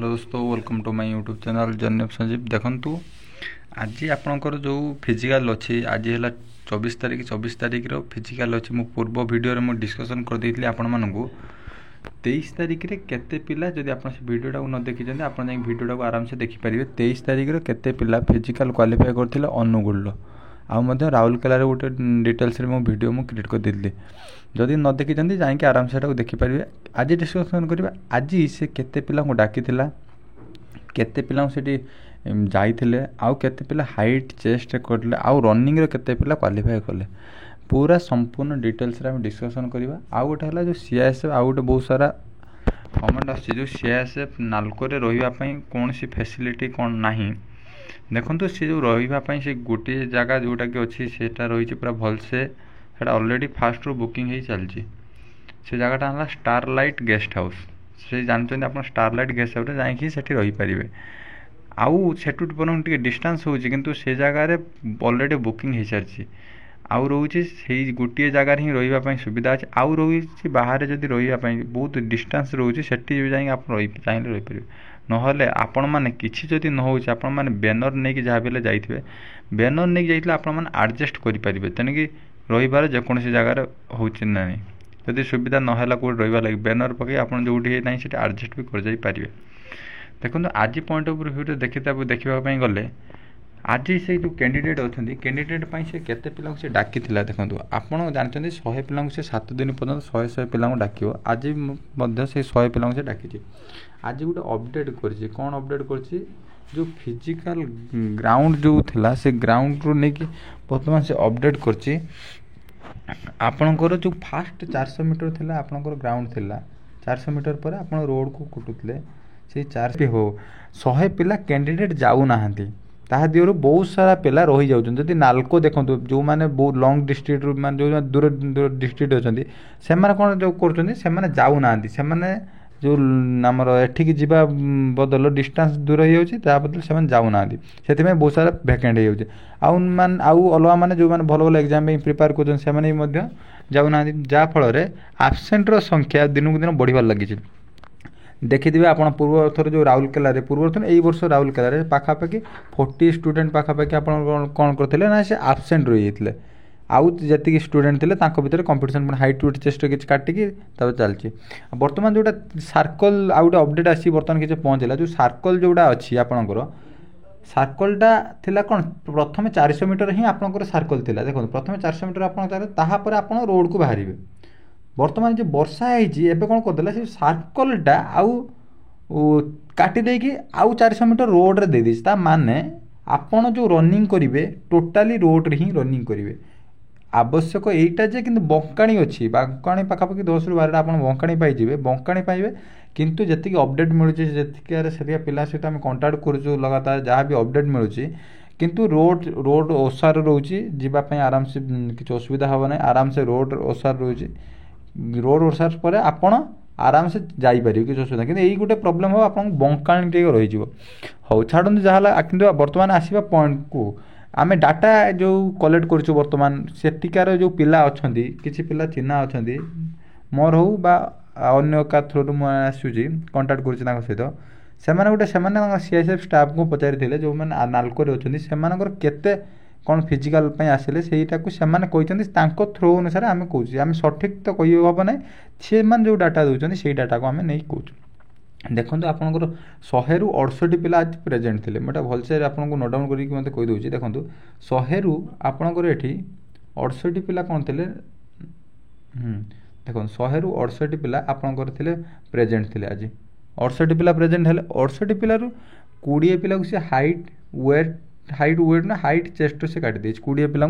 Hello दोस्तों, welcome to my YouTube channel journey of Sanjeev. देखंतु आज आपणकर जो फिजिकल अच्छी आज है 24 तारीख फिजिकल अच्छी मु पूर्व वीडियो में डिस्कसन कर देइथली आपण मानकु 23 तारीख रे केते पिला जदि आपण से वीडियोटा को न देखि जंदे आपण जाई वीडियोटा को आराम से देखि परिबे। 23 तारीख रे केते पिला फिजिकल क्वालिफाई करथिले अनुगुल आ मध्य राउरकेला रे गोटे डिटेल्स रे मो वीडियो मु क्रिएट कर देइथली। जदि न देखि जंदे जाई आराम से देखि परिबे। आज डिस्कसन करबा आज से केते पिला को डाकिथिला, केते पिला सेठी जाइथिले, आउ केते पिला हाइट चेस्ट करले, आउ रनिंग रे केते पिला क्वालिफाई कले, पूरा संपूर्ण डिटेल्स रे हम डिस्कसन करबा। आउ गोटे हला जो सीआईएसएफ आउ गोटे बहुत सारा कमेंट आछि जो सीआईएसएफ नालको रे रहिबा पई कोन सी फैसिलिटी कोन नाही। देखंतु से जो रहिबा पई से गोटे जगह जोटा कि अछि सेटा रही छि पूरा भल से सेटा ऑलरेडी फास्ट रो बुकिंग हे चलछि। से जगहटा हला स्टारलाइट गेस्ट हाउस। से जानछन आपण स्टारलाइट गेस्ट हाउस रे जाई कि सेठी रहि परिबे। आउ सेटू पन टिके डिस्टेंस होछि किंतु से जगह रे ऑलरेडी बुकिंग हे सारछि। आउ रोछि सेही गोटिए जगह ही रहिबा पई सुविधा अछि। आउ रोछि बाहर जदि रहिबा पई बहुत डिस्टेंस रोछि सेठी जाई आपण रहि चाहिले रहि परिबे। नहले आपण माने किछि जदि न होछि आपण माने बैनर नै कि जहा बेले जाइथिबे, बैनर नै जाइथिले आपण माने एडजस्ट करि परिबे तने रहिबार जे कोनसी जगह रे होछि नै। जदि सुविधा न होला कोड रहिबा लागि बैनर पके आपण जोठी नै सेटा एडजस्ट भी कर जाई परिबे। देखो आज पॉइंट ऑफ व्यू देखा गले आज से जो कैंडिडेट अच्छा कैंडिडेट से केते पिला से डाकी देखो आपड़ जानते 100 पिला से 7 दिन पर्यटन 100 पिला डाक। आज से 100 पिला से डाकी। आज गोटे अपडेट कर कौन अपडेट कर जो फिजिकल ग्राउंड जो थिला से ग्राउंड रू नहीं बर्तमान से अपडेट कर आपणकर जो फास्ट 400 मीटर थिला आपणकर ग्राउंड थिला 400 मीटर पर आप रोड को कुटुले से 4 हो 100 पिला कैंडिडेट जाऊ नाहांती ताहा दियरु बहुत सारा पिला रही जाउछन। जदि नालको देखंतु जो माने बहुत लॉन्ग डिस्ट्रिक्ट माने जो दूर दूर डिस्ट्रिक्ट अछंती से माने कोन जो करछंती से माने जाऊ नाहांती। से माने जो हमर एठी की जीवा बदल डिस्टेंस दूर हो जाउछि ता बदल से माने जाऊ नाहांती। सेति में बहुत सारा वैकेंट हो जाउछि। आउ मान आउ अलवा माने जो माने भलो भलो एग्जाम में प्रिपेयर करछन से माने मध्य जाऊ नाहांती जा फल रे एब्सेंट रो संख्या दिन को दिन बढ़िबार लागिछि। देखिए आप पूर्व थर जो राउरकेला पूर्व थर यही वर्ष राउरकेला पाखापाखि 40 स्टूडेंट पाखापाखि आप कौन करते ना से आबसेंट रही जाते। आउ जी स्टूडेंट थे भितर कंपटीशन हाइट वेट चेस्ट किसी काटिकी चलती। बर्तमान जोटा सर्कल आउ गोटे अपडेट आसी बर्तमान किसी पहुँचला जो सर्कल जोड़ा अच्छी आपंकर सर्कलटा थिला कौन प्रथम 400 मीटर ही आपंकर सर्कल थिला। देखो प्रथम 400 मीटर आप रोड को बाहर। बर्तमान जो वर्षा है कौन करदेला से सर्कलटा आउ काटी देकी आउ 400 मीटर रोड रे दे दी माने आपण जो रनिंग करिवे टोटाली रोड रे ही रनिंग करिवे। आवश्यक एटा जे किंतु बंकाणी अच्छी बंकाणी पाखापाखि 10 ରୁ 12 आपण बंकाणी पाइबे बंकाणी पाइबे किंतु जति अपडेट मिलुची जति पिला सहित आम कंटाक्ट करूँ लगातार जहाँ भी अपडेट मिलूँ किंतु रोड ओसार रोची जीवाई आराम से किसी असुविधा हे ना। आराम से रोड ओसार रोची रोड ओसार पर आपण आराम से जापर किसी असुविधा कि यही गोटे प्रोब्लेम हो आप बंकाणी टे रही हो छाड़ू जहाँ कि बर्तमान आसवा पॉइंट को आम डाटा जो कलेक्ट कर बर्तमान सेठिकार जो पिला अच्छा किसी पिला चिन्हा अच्छा मोर हो बा अन्य का थ्रू मुझे कंटाक्ट कर सहित से गोटे सीआईएसएफ स्टाफ को पचारि जो मैंने नालको अच्छा से कौन फिजिकल आसिले सेटा को से थ्रू अनुसार आम कौच आम सठिक तो कही हम ना से जो डाटा दूसरी से डाटा को आम नहीं कौच। देखो आपंकर 100 ରୁ 68 पिला आज प्रेजेंट थे मैं भलसे आपको नोट डाउन करके मत कहीदे। देखो 100 ରୁ आपणकर ये 68 पिला कौन थे देखो 100 ରୁ 68 पिला आपणकर थे प्रेजेंट थे आज 68 पिला प्रेजेंट है 68 पिलू 20 पिला को सी हाइट वेट ना हाइट चेस्ट से काटी 20 पिला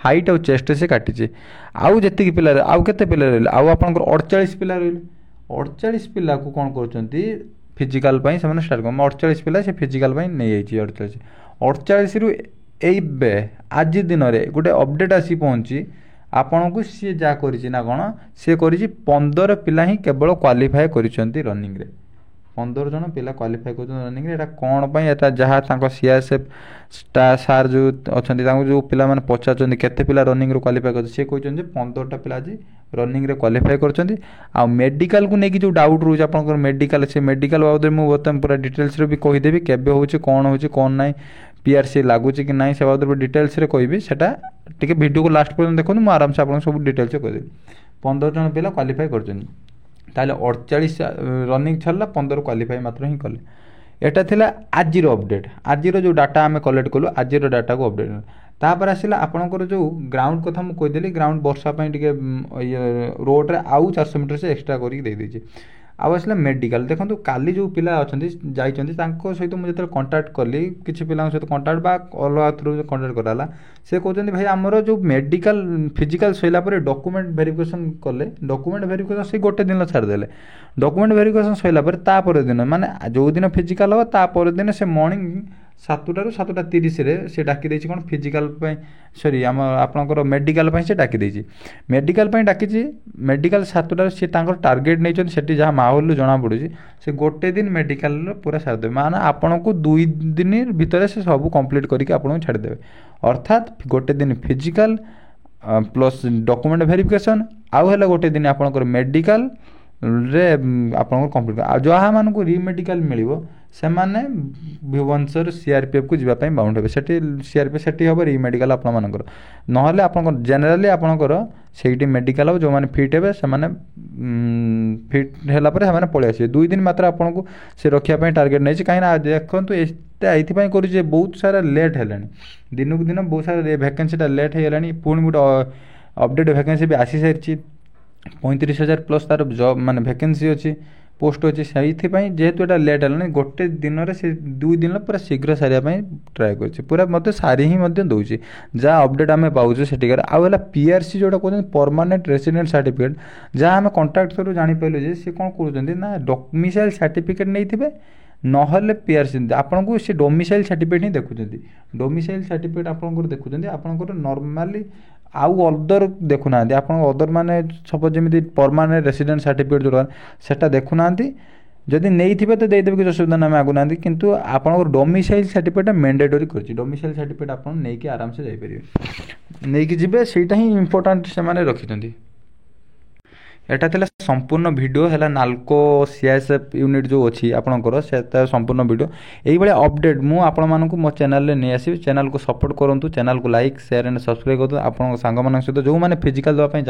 हाइट और चेस्ट से काटी। आउ जी पिला आउ के पिला रही आउ आप 48 पिला रही 48 पिला को कौन कर फिजिकल से स्टार्ट कर 48 पिला से फिजिकल नहीं 48 ରୁ आज दिन में गोटे अपडेट आसी पहुँची आपन को सी जहाँ कर कौन सी कर 15 पिला ही केवल क्वालिफाए कर रनिंग रे 15 ଜଣ ପିଲା କ୍ୱାଲିଫାଏ କରୁଛନ୍ତି ରନିଂରେ। ଏଇଟା କ'ଣ ପାଇଁ, ଏଇଟା ଯାହା ତାଙ୍କ CRSF ସାର୍ ଯେଉଁ ଅଛନ୍ତି ତାଙ୍କୁ ଯେଉଁ ପିଲାମାନେ ପଚାରୁଛନ୍ତି କେତେ ପିଲା ରନିଂରୁ କ୍ୱାଲିଫାଏ କରୁଛନ୍ତି, ସେ କହିଛନ୍ତି ଯେ 15ଟା ପିଲା ଆଜି ରନିଂରେ କ୍ୱାଲିଫାଏ କରୁଛନ୍ତି। ଆଉ ମେଡ଼ିକାଲକୁ ନେଇକି ଯେଉଁ ଡାଉଟ୍ ରହୁଛି ଆପଣଙ୍କର ମେଡ଼ିକାଲ, ସେ ମେଡ଼ିକାଲ ବାବଦରେ ମୁଁ ବର୍ତ୍ତମାନ ପୁରା ଡିଟେଲ୍ସରେ ବି କହିଦେବି, କେବେ ହେଉଛି କ'ଣ ନାହିଁ, PRC ଲାଗୁଛି କି ନାହିଁ, ସେ ବାବଦରେ ଡିଟେଲ୍ସରେ କହିବି। ସେଟା ଟିକେ ଭିଡ଼ିଓକୁ ଲାଷ୍ଟ ପର୍ଯ୍ୟନ୍ତ ଦେଖନ୍ତୁ, ମୁଁ ଆରାମସେ ଆପଣଙ୍କୁ ସବୁ ଡିଟେଲ୍ସରେ କହିଦେବି। 15 ଜଣ ପିଲା କ୍ୱାଲିଫାଏ କରୁଛନ୍ତି, ତାହେଲେ 48 ରନିଂ ଛାଡ଼ିଲା, 15 କ୍ୱାଲିଫାଏ ମାତ୍ର ହିଁ କଲେ। ଏଇଟା ଥିଲା ଆଜିର ଅପଡ଼େଟ୍, ଆଜିର ଯେଉଁ ଡାଟା ଆମେ କଲେକ୍ଟ କଲୁ, ଆଜିର ଡାଟାକୁ ଅପଡ଼େଟ୍। ତାପରେ ଆସିଲା ଆପଣଙ୍କର ଯେଉଁ ଗ୍ରାଉଣ୍ଡ କଥା ମୁଁ କହିଦେଲି, ଗ୍ରାଉଣ୍ଡ ବର୍ଷା ପାଇଁ ଟିକେ ରୋଡ଼ରେ ଆଉ 400 ମିଟର ସେ ଏକ୍ସଟ୍ରା କରିକି ଦେଇଦେଇଛି। ଆଉ ଆସିଲା ମେଡ଼ିକାଲ। ଦେଖନ୍ତୁ କାଲି ଯେଉଁ ପିଲା ଅଛନ୍ତି ଯାଇଛନ୍ତି ତାଙ୍କ ସହିତ ମୁଁ ଯେତେବେଳେ କଣ୍ଟାକ୍ଟ କଲି, କିଛି ପିଲାଙ୍କ ସହିତ କଣ୍ଟାକ୍ଟ ବା ଅଲଗା ଥ୍ରୁ କଣ୍ଟାକ୍ଟ କରାହେଲା, ସେ କହୁଛନ୍ତି ଭାଇ ଆମର ଯେଉଁ ମେଡ଼ିକାଲ ଫିଜିକାଲ ସରିଲା ପରେ ଡକୁମେଣ୍ଟ ଭେରିଫିକେସନ୍ କଲେ, ଡକୁମେଣ୍ଟ ଭେରିଫିକେସନ୍ ସେ ଗୋଟେ ଦିନ ଛାଡ଼ିଦେଲେ। ଡକୁମେଣ୍ଟ ଭେରିଫିକେସନ୍ ସରିଲା ପରେ ତାପର ଦିନ, ମାନେ ଯେଉଁଦିନ ଫିଜିକାଲ ହେବ ତାପର ଦିନ ସେ ମର୍ଣ୍ଣିଂ 7ଟାରୁ 7:30ରେ ସେ ଡାକି ଦେଇଛି କ'ଣ ଫିଜିକାଲ ପାଇଁ, ଆପଣଙ୍କର ମେଡ଼ିକାଲ ପାଇଁ ସେ ଡାକି ଦେଇଛି। ମେଡ଼ିକାଲ ପାଇଁ ଡାକିଛି, ମେଡ଼ିକାଲ 7ଟାରୁ ସେ ତାଙ୍କର ଟାର୍ଗେଟ୍ ନେଇଛନ୍ତି, ସେଠି ଯାହା ମାହୋଲରୁ ଜଣାପଡ଼ୁଛି ସେ ଗୋଟେ ଦିନ ମେଡ଼ିକାଲର ପୁରା ସାରିଦେବେ, ମାନେ ଆପଣଙ୍କୁ 2 ଦିନ ଭିତରେ ସେ ସବୁ କମ୍ପ୍ଲିଟ୍ କରିକି ଆପଣଙ୍କୁ ଛାଡ଼ିଦେବେ। ଅର୍ଥାତ୍ ଗୋଟେ ଦିନ ଫିଜିକାଲ ପ୍ଲସ୍ ଡକୁମେଣ୍ଟ ଭେରିଫିକେସନ୍, ଆଉ ହେଲା ଗୋଟେ ଦିନ ଆପଣଙ୍କର ମେଡ଼ିକାଲରେ ଆପଣଙ୍କର କମ୍ପ୍ଲିଟ୍। ଆଉ ଯାହାମାନଙ୍କୁ ରିମେଡ଼ିକାଲ ମିଳିବ ସେମାନେ ଭୁବନେଶ୍ୱର CRPFକୁ ଯିବା ପାଇଁ ବାଉଣ୍ଡ ହେବେ, ସେଠି CRPF ସେଠି ହେବ ରିମେଡ଼ିକାଲ ଆପଣମାନଙ୍କର। ନହେଲେ ଆପଣଙ୍କର ଜେନେରାଲି ଆପଣଙ୍କର ସେଇଠି ମେଡ଼ିକାଲ ହେବ, ଯେଉଁମାନେ ଫିଟ୍ ହେବେ ସେମାନେ ଫିଟ୍ ହେଲା ପରେ ସେମାନେ ପଳେଇ ଆସିବେ। 2 ଦିନ ମାତ୍ର ଆପଣଙ୍କୁ ସେ ରଖିବା ପାଇଁ ଟାର୍ଗେଟ୍ ନେଇଛି। କାହିଁକିନା ଦେଖନ୍ତୁ ଏଇଟା ଏଇଥିପାଇଁ କରୁଛି ଯେ ବହୁତ ସାରା ଲେଟ୍ ହେଲାଣି, ଦିନକୁ ଦିନ ବହୁତ ସାରା ଭ୍ୟାକେନ୍ସିଟା ଲେଟ୍ ହେଇଗଲାଣି। ପୁଣି ଗୋଟେ ଅପଡ଼େଟ୍ ଭ୍ୟାକେନ୍ସି ବି ଆସିସାରିଛି, 35,000 ପ୍ଲସ୍ ତାର ଜବ୍ ମାନେ ଭ୍ୟାକେନ୍ସି ଅଛି, ପୋଷ୍ଟ ଅଛି। ସେଇଥିପାଇଁ ଯେହେତୁ ଏଇଟା ଲେଟ୍ ହେଲାଣି, ଗୋଟେ ଦିନରେ ସେ 2 ଦିନ ପୁରା ଶୀଘ୍ର ସାରିବା ପାଇଁ ଟ୍ରାଏ କରୁଛି, ପୁରା ମୋତେ ସାରି ହିଁ ମଧ୍ୟ ଦେଉଛି ଯାହା ଅପଡ଼େଟ୍ ଆମେ ପାଉଛୁ ସେଠିକାର। ଆଉ ହେଲା PRC ଯେଉଁଟା କହୁଛନ୍ତି ପରମାନେଣ୍ଟ ରେସିଡେଣ୍ଟ ସାର୍ଟିଫିକେଟ୍, ଯାହା ଆମେ କଣ୍ଟାକ୍ଟ ଥ୍ରୁ ଜାଣିପାରିଲୁ ଯେ ସେ କ'ଣ କରୁଛନ୍ତି ନା ଡୋମିସାଇଲ୍ ସାର୍ଟିଫିକେଟ୍ ନେଇଥିବେ, ନହେଲେ PRC ଆପଣଙ୍କୁ ସେ ଡୋମିସାଇଲ୍ ସାର୍ଟିଫିକେଟ୍ ହିଁ ଦେଖୁଛନ୍ତି। ଡୋମିସାଇଲ୍ ସାର୍ଟିଫିକେଟ୍ ଆପଣଙ୍କର ଦେଖୁଛନ୍ତି, ଆପଣଙ୍କର ନର୍ମାଲି ଆଉ ଅଦର ଦେଖୁନାହାନ୍ତି। ଆପଣଙ୍କ ଅଦର ମାନେ ସପୋଜ୍ ଯେମିତି ପରମାନେଣ୍ଟ ରେସିଡେଣ୍ଟ ସାର୍ଟିଫିକେଟ୍ ଯେଉଁଟା ସେଟା ଦେଖୁନାହାନ୍ତି, ଯଦି ନେଇଥିବେ ତ ଦେଇଦେବେ, କିଛି ଅସୁବିଧା ନାହିଁ, ମାଗୁନାହାନ୍ତି। କିନ୍ତୁ ଆପଣଙ୍କର ଡୋମିସାଇଲ୍ ସାର୍ଟିଫିକେଟ୍ଟା ମ୍ୟାଣ୍ଡେଟୋରି କରିଛି, ଡୋମିସାଇଲ୍ ସାର୍ଟିଫିକେଟ୍ ଆପଣ ନେଇକି ଆରାମସେ ଯାଇପାରିବେ, ନେଇକି ଯିବେ, ସେଇଟା ହିଁ ଇମ୍ପୋର୍ଟାଣ୍ଟ ସେମାନେ ରଖିଛନ୍ତି। ଏଟା ଥିଲା ସମ୍ପୂର୍ଣ୍ଣ ଭିଡ଼ିଓ ହେଲା ନାଲକୋ CRSF ୟୁନିଟ୍ ଯେଉଁ ଅଛି ଆପଣଙ୍କର, ସେଟା ସମ୍ପୂର୍ଣ୍ଣ ଭିଡ଼ିଓ। ଏଇଭଳିଆ ଅପଡ଼େଟ୍ ମୁଁ ଆପଣମାନଙ୍କୁ ମୋ ଚ୍ୟାନେଲରେ ନେଇ ଆସିବି। ଚ୍ୟାନେଲକୁ ସପୋର୍ଟ କରନ୍ତୁ, ଚ୍ୟାନେଲକୁ ଲାଇକ୍ ସେୟାର ଆଣ୍ଡ ସବସ୍କ୍ରାଇବ୍ କରନ୍ତୁ। ଆପଣଙ୍କ ସାଙ୍ଗମାନଙ୍କ ସହିତ ଯେଉଁମାନେ ଫିଜିକାଲ୍ ଦେବା ପାଇଁ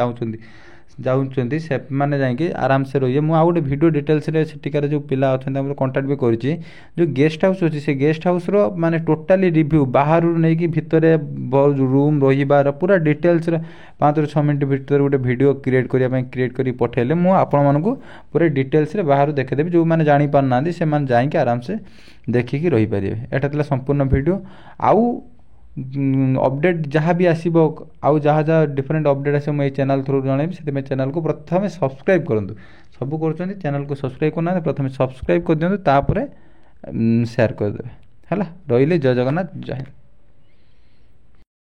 ଯାଉଛନ୍ତି ସେମାନେ ଯାଇକି ଆରାମସେ ରହିବେ। ମୁଁ ଆଉ ଗୋଟେ ଭିଡ଼ିଓ ଡିଟେଲ୍ସରେ ସେଠିକାର ଯେଉଁ ପିଲା ଅଛନ୍ତି ଆମର କଣ୍ଟାକ୍ଟ ବି କରିଛି। ଯେଉଁ ଗେଷ୍ଟ ହାଉସ୍ ଅଛି ସେ ଗେଷ୍ଟ ହାଉସ୍ର ମାନେ ଟୋଟାଲି ରିଭ୍ୟୁ ବାହାରୁ ନେଇକି ଭିତରେ ରୁମ୍ ରହିବାର ପୁରା ଡିଟେଲ୍ସରେ 5ରୁ 6 ମିନିଟ୍ ଭିତରେ ଗୋଟେ ଭିଡ଼ିଓ କ୍ରିଏଟ୍ କରି ପଠାଇଲେ ମୁଁ ଆପଣମାନଙ୍କୁ ପୁରା ଡିଟେଲ୍ସରେ ବାହାରୁ ଦେଖେଇଦେବି। ଯେଉଁମାନେ ଜାଣିପାରୁନାହାନ୍ତି ସେମାନେ ଯାଇକି ଆରାମସେ ଦେଖିକି ରହିପାରିବେ। ଏଇଟା ଥିଲା ସମ୍ପୂର୍ଣ୍ଣ ଭିଡ଼ିଓ। ଆଉ ଅପଡ଼େଟ୍ ଯାହା ବି ଆସିବ, ଆଉ ଯାହା ଡିଫରେଣ୍ଟ ଅପଡ଼େଟ୍ ଆସିବ ମୁଁ ଏଇ ଚ୍ୟାନେଲ୍ ଥ୍ରୁରୁ ଜଣାଇବି। ସେଥିପାଇଁ ଚ୍ୟାନେଲ୍କୁ ପ୍ରଥମେ ସବସ୍କ୍ରାଇବ୍ କରନ୍ତୁ। ସବୁ କରୁଛନ୍ତି, ଚ୍ୟାନେଲ୍କୁ ସବସ୍କ୍ରାଇବ୍ କରୁନାହାନ୍ତି, ପ୍ରଥମେ ସବସ୍କ୍ରାଇବ୍ କରିଦିଅନ୍ତୁ, ତାପରେ ସେୟାର କରିଦେବେ ହେଲା। ରହିଲି, ଜୟ ଜଗନ୍ନାଥ, ଜୟ ହିନ୍ଦ।